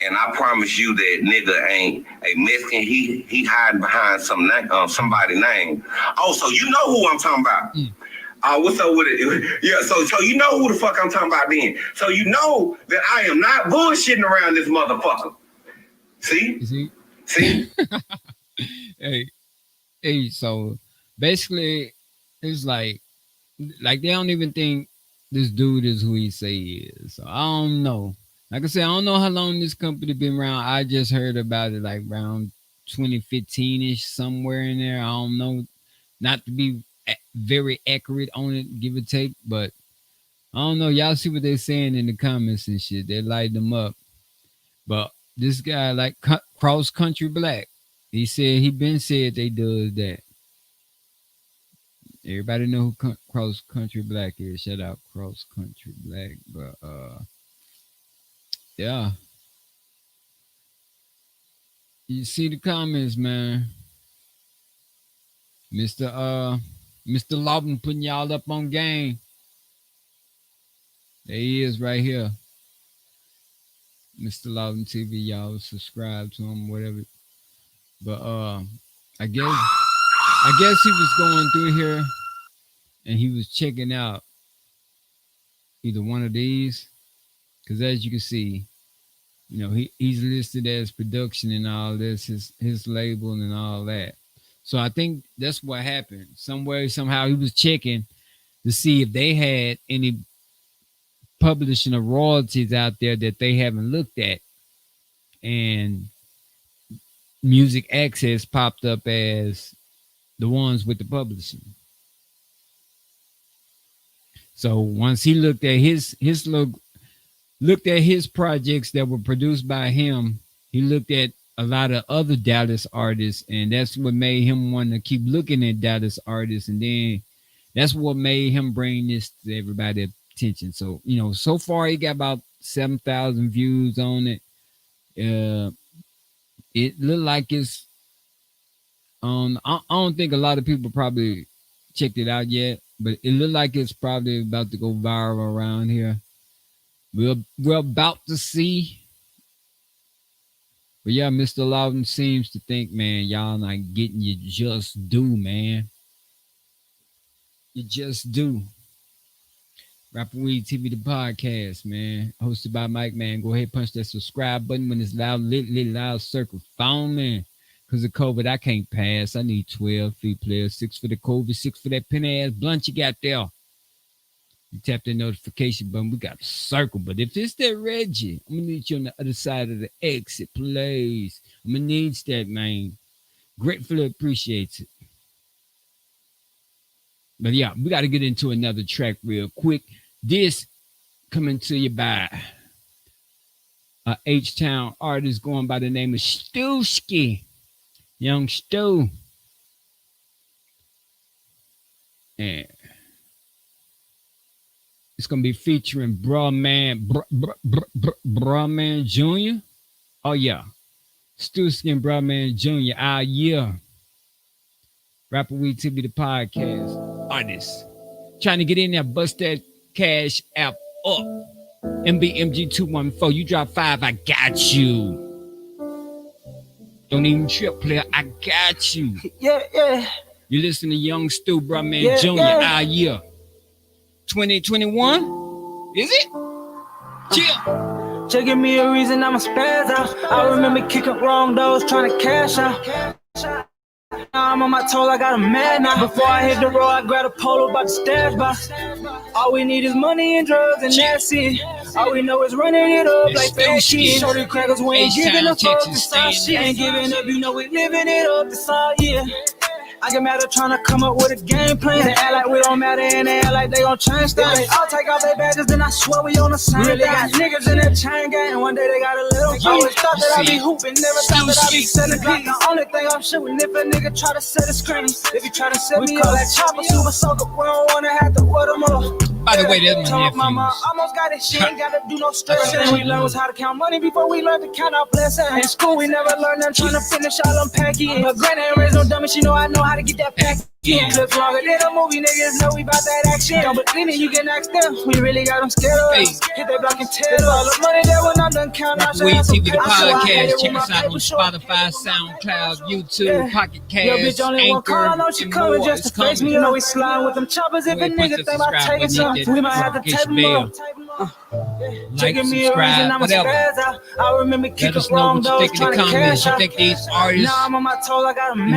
And I promise you that nigga ain't a Mexican. He hiding behind somebody's name. Oh, so you know who I'm talking about. What's up with it? Yeah, so you know who the fuck I'm talking about then. So you know that I am not bullshitting around this motherfucker. See? Hey, so basically it's like they don't even think this dude is who he say he is. So I don't know. Like I said, I don't know how long this company been around. I just heard about it like around 2015-ish, somewhere in there. I don't know. Not to be very accurate on it, give or take, but I don't know. Y'all see what they're saying in the comments and shit. They light them up. But this guy, like Cross Country Black, he said they does that. Everybody know who Cross Country Black is. Shout out Cross Country Black. But yeah. You see the comments, man. Mr. Lawton putting y'all up on game. There he is right here. Mr. Lawton TV, y'all subscribe to him, whatever. But I guess he was going through here and he was checking out either one of these. Because as you can see, you know, he's listed as production and all this, his label and all that. So I think that's what happened. Somehow he was checking to see if they had any publishing or royalties out there that they haven't looked at. And Music Access popped up as the ones with the publishing. So once he looked at his projects that were produced by him, he looked at a lot of other Dallas artists, and that's what made him want to keep looking at Dallas artists, and then that's what made him bring this to everybody's attention. So, you know, so far he got about 7,000 views on it. It looked like it's I don't think a lot of people probably checked it out yet, but it looked like it's probably about to go viral around here. We're about to see. But yeah, Mr. Lawton seems to think, man, y'all not getting your just due, man. You just do. RAPPERWEED TV, the podcast, man. Hosted by Mike, man. Go ahead, punch that subscribe button when it's loud, loud circle phone, man. Because of COVID, I can't pass. I need 12 feet players, 6 for the COVID, 6 for that penny ass blunt you got there. You tap that notification button. We got a circle. But if it's that Reggie, I'm going to need you on the other side of the exit, please. I'm going to need that, man. Gratefully appreciates it. But yeah, we got to get into another track real quick. This coming to you by a H-Town artist going by the name of Stewski. Young Stu. And it's going to be featuring BRUHMAN Jr. Oh, yeah. Stewski and BRUHMAN Jr. Our year. RAPPERWEED TV, the podcast. Artist. Trying to get in there, bust that cash app up. MBMG214. You drop 5, I got you. Don't even trip, player. I got you. Yeah. You listen to Young Stu, BRUHMAN Jr. Our year. 2021? Is it? Chill. Just give me a reason, I'ma spaz out. I remember kicking wrong doors, trying to cash out. I'm on my toes, I got a man now. Before I hit the road, I grab a polo about the stash box. All we need is money and drugs, and that's it. All we know is running it up like fat kids. Show the crackers we ain't giving a fuck. This all shit ain't giving up, you know we living it up. This all year. I get mad at trying to come up with a game plan. They act like we don't matter and they act like they gon' change things. They all take off their badges, then I swear we on the same. Really got niggas in that chain gang, and one day they got a little. Always thought that I be hooping, never thought that I be selling beat. The only thing I'm shooting if a nigga try to set a screen. If you try to set me up, that chopper super soaker. We don't wanna have to order more. By the way, that's my nephew. Mama almost got it. She ain't gotta do no stress. We learned was how to count money before we learned to count our blessings. In school, we never learned nothing. Trying to finish all them packing. But granny ain't raised no dummy. She know I know how to get that pack. Clips longer than a movie, niggas know we bout that action. Don't believe it, you can ask them. We really got them scared of us. Hit that block and tear all the money that when I'm done counting. RAPPERWEED TV, the podcast. Check us out on Spotify, SoundCloud, YouTube, POCKETCAST, Yo, bitch, only one call, I know she coming just to face me. You know we sliding with them choppers. If a nigga think about taking something, we might have to tape them up. Like, subscribe, whatever. I remember let us know what you think in the comments. You think these artists, you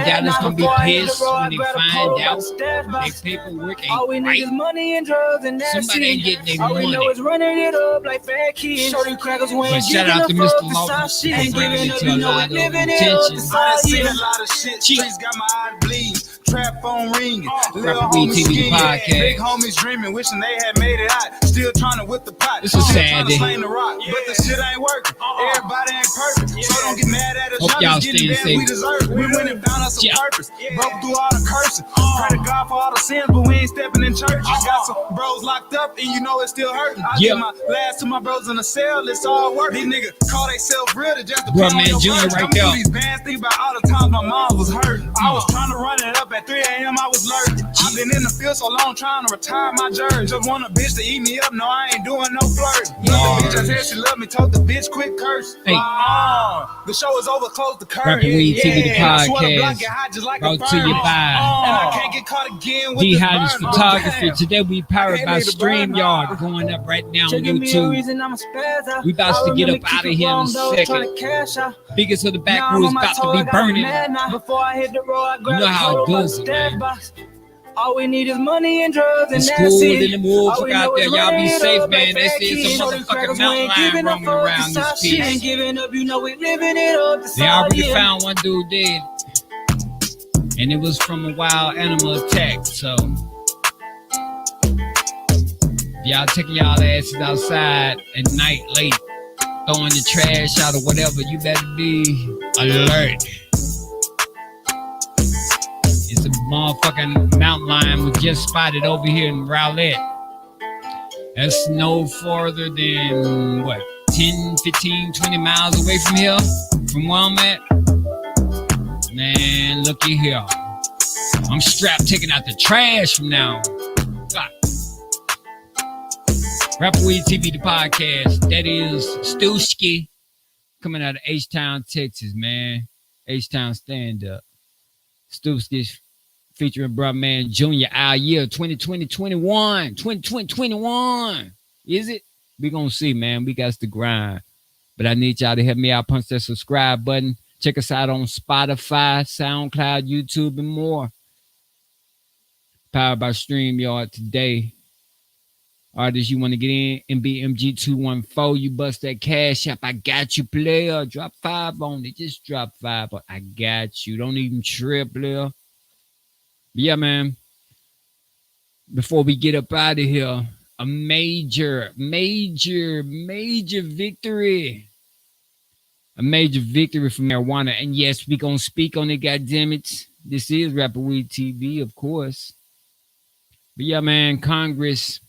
got us gonna be pissed when they find out their paperwork ain't right? Somebody ain't getting their money. But shout out to Mr.Lawton for bringing it to a lot of attention. I seen a lot of shit. Streets got my eyes bleeding. Trap phone ringing. Little RAPPERWEED homies TV podcast. skinning. Big homies dreaming, wishing they had made it out. Still trying to whip the pot. This is sad trying to day. sling the rock, but the shit ain't working. Everybody ain't perfect, so don't get mad at us. Hope y'all Getting staying bad, we safe. deserve it. We went and found us a Yeah. purpose. Broke through all the cursing. Pray to God for all the sins, but we ain't stepping in church. I got some bros locked up, and you know it's still hurting. I Yeah. get my last to my bros in the cell. It's all work. These niggas call themselves real to just BRUHMAN Jr. right there. These bands think about all the times my mom was hurting. I was trying to run it up at 3 a.m. I was lurking. I've been in the field so long trying to retire my jersey. Just want a bitch to eat me up. No, I ain't doing no flirting. The bitch I said she loved me. Told the bitch quit curse. Hey. The show is over. Close the curtain. RAPPERWEED TV, the I swear the block podcast. get hot just like Brought a to you burner. by And I can't get caught again with The this Hottest burner. Photography. Damn. Today we powered I by can't make the burn. StreamYard, going up right now on Give me a YouTube. reason I'm a spaz. We about to get up out of here in a second. Biggest of the backwoods about to be burning. Before I hit the road, I grab You know how it a goes, man. box. All we need is money and drugs, and It's that's cool it. in the mood. All we Fuck out know there. is Y'all be running it safe, up man. like They fat see kids. some Show them motherfucking crackers we mountain ain't lion giving up roaming fuck. around This this our shit ain't piece. giving up. You know we living it up. This They all already year. found one dude dead, and it was from a wild animal attack. So y'all taking y'all asses outside at night late, throwing the trash out or whatever, you better be alert. It's a motherfucking mountain lion was just spotted over here in Rowlett. That's no farther than, what, 10, 15, 20 miles away from here, from where I'm at. Man, looky here. I'm strapped taking out the trash from now. God. RAPPERWEED TV, the podcast. That is Stewski, coming out of H-Town, Texas, man. H-Town stand up. Stewski featuring BRUHMAN Jr. Our year 2020-21. 2020-21. Is it? We gonna see, man. We got to grind. But I need y'all to help me out. Punch that subscribe button. Check us out on Spotify, SoundCloud, YouTube, and more. Powered by StreamYard today. Artists, you want to get in? MBMG214. You bust that cash up. I got you, player. Drop 5 on it. Just drop 5. But I got you. Don't even trip, player. But yeah, man. Before we get up out of here, a major victory. A major victory for marijuana. And yes, we gonna speak on it, goddammit. This is RAPPERWEED TV, of course. But yeah, man, Congress,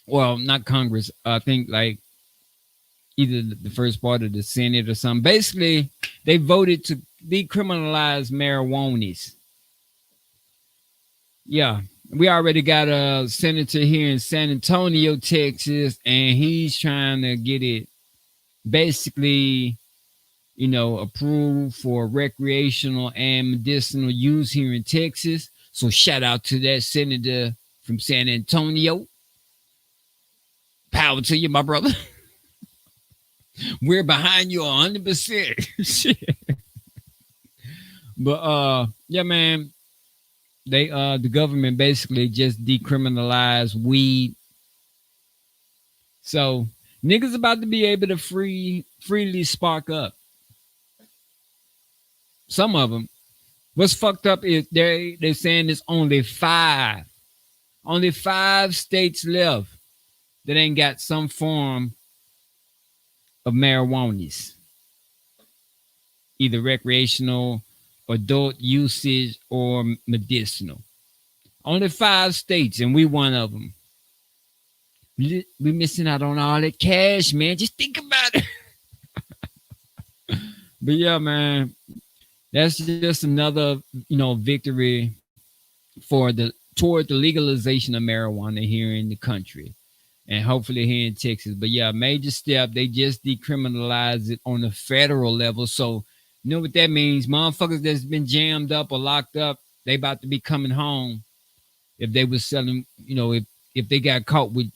well, not Congress, I think like either the first part of the Senate or something. Basically, they voted to decriminalize marijuana. Yeah, we already got a senator here in San Antonio, Texas, and he's trying to get it basically, approved for recreational and medicinal use here in Texas. So shout out to that senator from San Antonio. Power to you, my brother. We're behind you 100%. But yeah, man, they the government basically just decriminalized weed. So niggas about to be able to freely spark up. Some of them. What's fucked up is they're saying there's only five states left that ain't got some form of marijuana, either recreational, adult usage, or medicinal. Only 5 states, and we one of them. We missing out on all that cash, man. Just think about it. But yeah, man, that's just another, victory toward the legalization of marijuana here in the country, and hopefully here in Texas. But yeah, major step. They just decriminalized it on the federal level. So you know what that means? Motherfuckers that's been jammed up or locked up, they about to be coming home if they was selling, if they got caught with,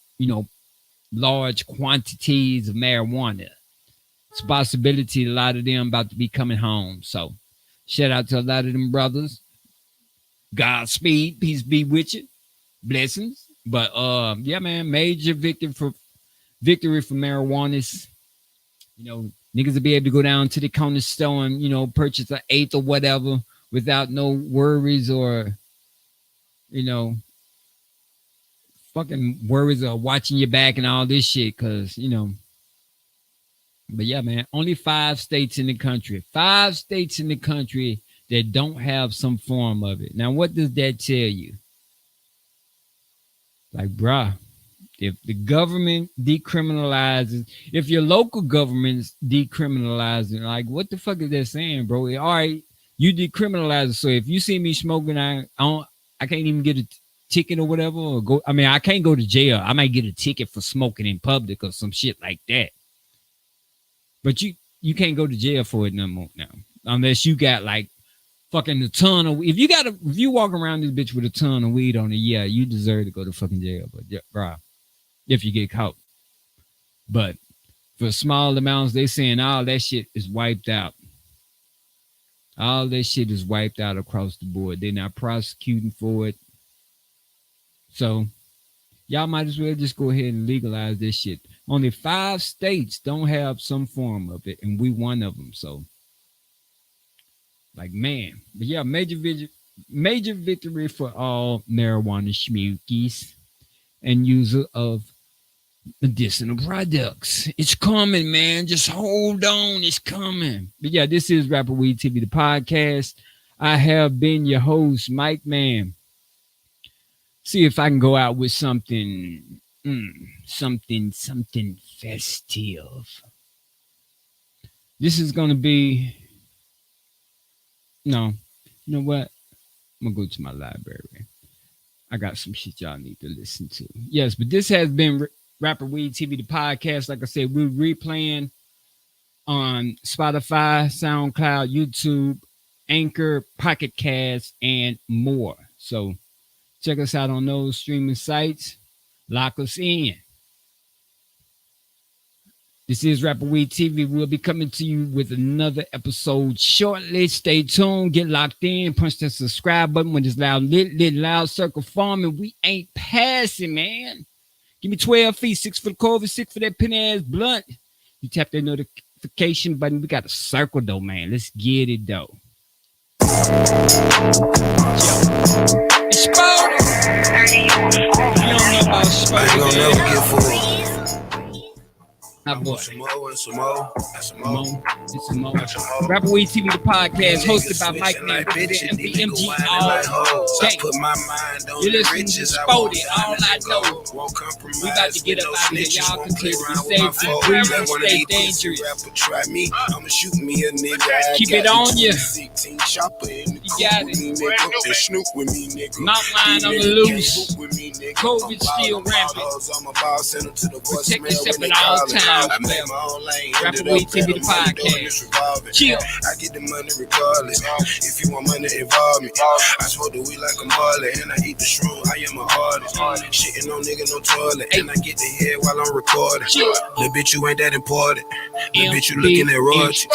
large quantities of marijuana. It's a possibility a lot of them about to be coming home. So shout out to a lot of them brothers. Godspeed, peace be with you. Blessings. But yeah, man, major victory for marijuana. Niggas will be able to go down to the corner store and, purchase an eighth or whatever without no worries or, fucking worries of watching your back and all this shit. Cause, but yeah, man, only 5 states in the country. 5 states in the country that don't have some form of it. Now, what does that tell you? Like, bruh, if the government decriminalizes, if your local government's decriminalizing, like, what the fuck is that saying, bro? All right, you decriminalize it. So if you see me smoking, I can't even get a ticket or whatever, or I can't go to jail. I might get a ticket for smoking in public or some shit like that. But you can't go to jail for it no more now, unless you got like fucking a ton of. If you walk around this bitch with a ton of weed on it, yeah, you deserve to go to fucking jail. But yeah, bro, if you get caught. But for small amounts, they saying all that shit is wiped out. All that shit is wiped out across the board. They're not prosecuting for it. So y'all might as well just go ahead and legalize this shit. Only 5 states don't have some form of it, and we one of them. So, like, man. But yeah, major victory for all marijuana schmukies and user of medicinal products. It's coming, man. Just hold on. It's coming. But yeah, this is RAPPERWEED TV, the podcast. I have been your host, Mike Man. See if I can go out with something festive. This is going to be, no, you know what? I'm going to go to my library. I got some shit y'all need to listen to. Yes, but this has been RAPPERWEED TV, the podcast. Like I said, we're replaying on Spotify, SoundCloud, YouTube, Anchor, POCKETCAST, and more. So check us out on those streaming sites. Lock us in. This is RAPPERWEED TV. We'll be coming to you with another episode shortly. Stay tuned. Get locked in. Punch that subscribe button when it's loud. Lit loud circle farming. We ain't passing, man. Give me 12 feet, 6 for the COVID, 6 for that penny ass blunt. You tap that notification button. We got a circle though, man. Let's get it though. It's Spody. You don't know about Spody. I ain't gonna never get full. Some more. RAPPERWEED TV, the podcast, hosted by Mike Man, and BMG all day. You're listening to Spody, all I know. We about to get up out of here. Y'all continue to be safe, breathe, and stay dangerous. Keep it on you. You got it. Mountain lion on the loose. COVID still rampant. Protect yourself at all times. RAPPERWEED TV, the podcast. Chill. I get the money regardless. If you want money, involve me. I smoke the weed like a Marley, and I eat the shroom. I am an artist. Shitting on nigga, no toilet, and I get the head while I'm recording. Little bitch, you ain't that important. Little bitch, you looking at royalty.